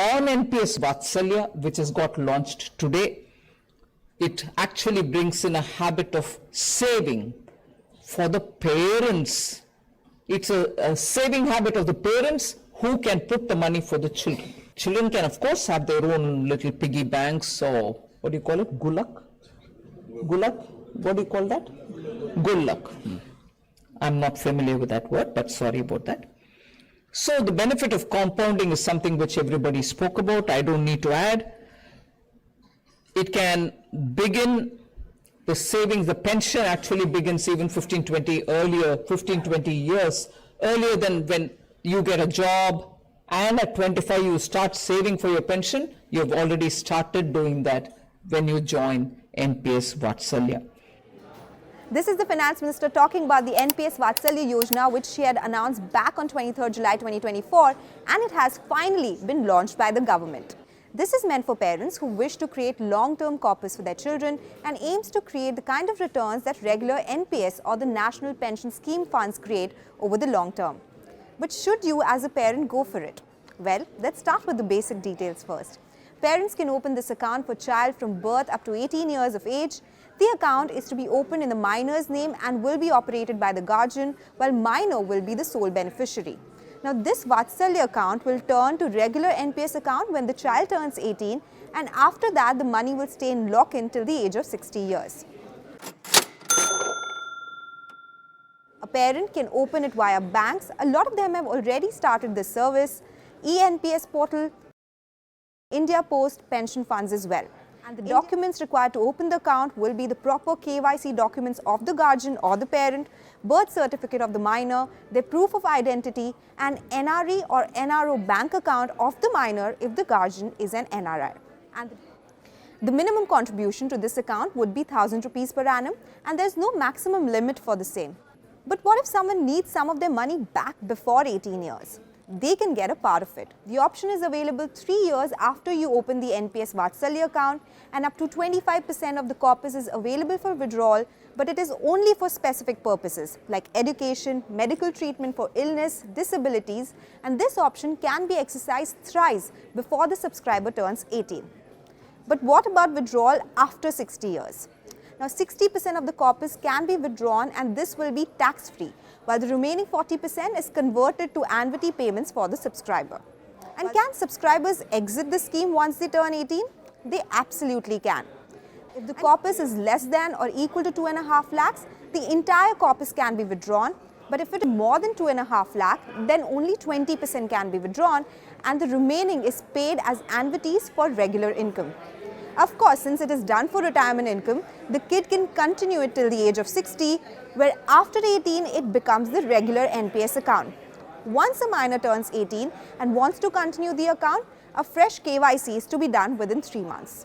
On NPS Vatsalya, which has got launched today, it actually brings in a habit of saving for the parents. It's a saving habit of the parents who can put the money for the children. Children can, of course, have their own little piggy banks, or what do you call it? Gulak? Gulak? What do you call that? Gulak. I'm not familiar with that word, but sorry about that. So the benefit of compounding is something which everybody spoke about. I don't need to add. It can begin the savings, the pension actually begins even 15-20 years earlier than when you get a job, and at 25 you start saving for your pension. You've already started doing that when you join NPS Vatsalya. This is the Finance Minister talking about the NPS Vatsalya Yojna, which she had announced back on 23rd July 2024, and it has finally been launched by the government. This is meant for parents who wish to create long-term corpus for their children and aims to create the kind of returns that regular NPS or the National Pension Scheme funds create over the long term. But should you as a parent go for it? Well, let's start with the basic details first. Parents can open this account for child from birth up to 18 years of age. The account is to be opened in the minor's name and will be operated by the guardian, while minor will be the sole beneficiary. Now, this Vatsalya account will turn to regular NPS account when the child turns 18, and after that the money will stay in lock-in till the age of 60 years. A parent can open it via banks. A lot of them have already started this service. eNPS portal, India Post pension funds as well. And the documents required to open the account will be the proper KYC documents of the guardian or the parent, birth certificate of the minor, their proof of identity, and NRE or NRO bank account of the minor if the guardian is an NRI. And the minimum contribution to this account would be 1,000 rupees per annum, and there is no maximum limit for the same. But what if someone needs some of their money back before 18 years? They can get a part of it. The option is available 3 years after you open the NPS Vatsalya account, and up to 25% of the corpus is available for withdrawal, but it is only for specific purposes like education, medical treatment for illness, disabilities, and this option can be exercised thrice before the subscriber turns 18. But what about withdrawal after 60 years? Now, 60% of the corpus can be withdrawn, and this will be tax-free, while the remaining 40% is converted to annuity payments for the subscriber. And can subscribers exit the scheme once they turn 18? They absolutely can. If the corpus is less than or equal to 2.5 lakhs, the entire corpus can be withdrawn. But if it is more than 2.5 lakh, then only 20% can be withdrawn, and the remaining is paid as annuities for regular income. Of course, since it is done for retirement income, the kid can continue it till the age of 60, where after 18, it becomes the regular NPS account. Once a minor turns 18 and wants to continue the account, a fresh KYC is to be done within 3 months.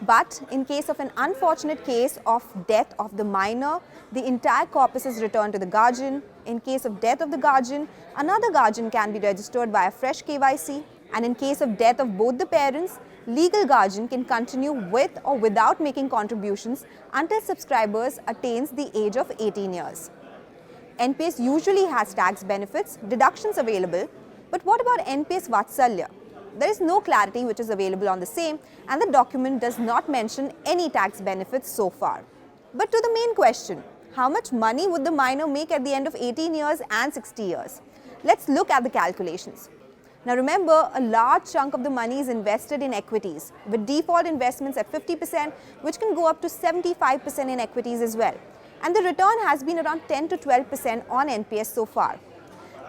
But in case of an unfortunate case of death of the minor, the entire corpus is returned to the guardian. In case of death of the guardian, another guardian can be registered by a fresh KYC. And in case of death of both the parents, legal guardian can continue with or without making contributions until subscribers attains the age of 18 years. NPS usually has tax benefits, deductions available, but what about NPS Vatsalya? There is no clarity which is available on the same, and the document does not mention any tax benefits so far. But to the main question, how much money would the minor make at the end of 18 years and 60 years? Let's look at the calculations. Now remember, a large chunk of the money is invested in equities, with default investments at 50%, which can go up to 75% in equities as well. And the return has been around 10 to 12% on NPS so far.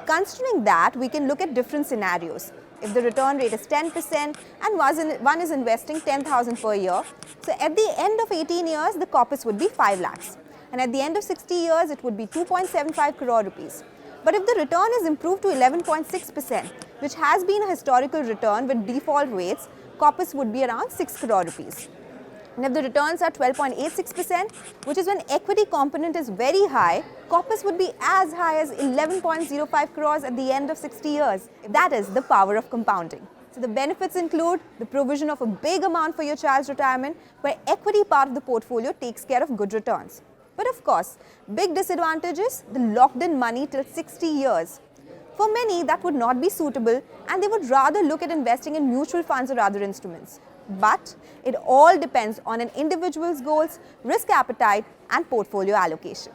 Considering that, we can look at different scenarios. If the return rate is 10% and one is investing 10,000 per year, so at the end of 18 years, the corpus would be 5 lakhs. And at the end of 60 years, it would be 2.75 crore rupees. But if the return is improved to 11.6%, which has been a historical return with default rates, corpus would be around 6 crore rupees. And if the returns are 12.86%, which is when equity component is very high, corpus would be as high as 11.05 crores at the end of 60 years. That is the power of compounding. So the benefits include the provision of a big amount for your child's retirement, where equity part of the portfolio takes care of good returns. But of course, big disadvantage is the locked-in money till 60 years. For many, that would not be suitable and they would rather look at investing in mutual funds or other instruments. But it all depends on an individual's goals, risk appetite and portfolio allocation.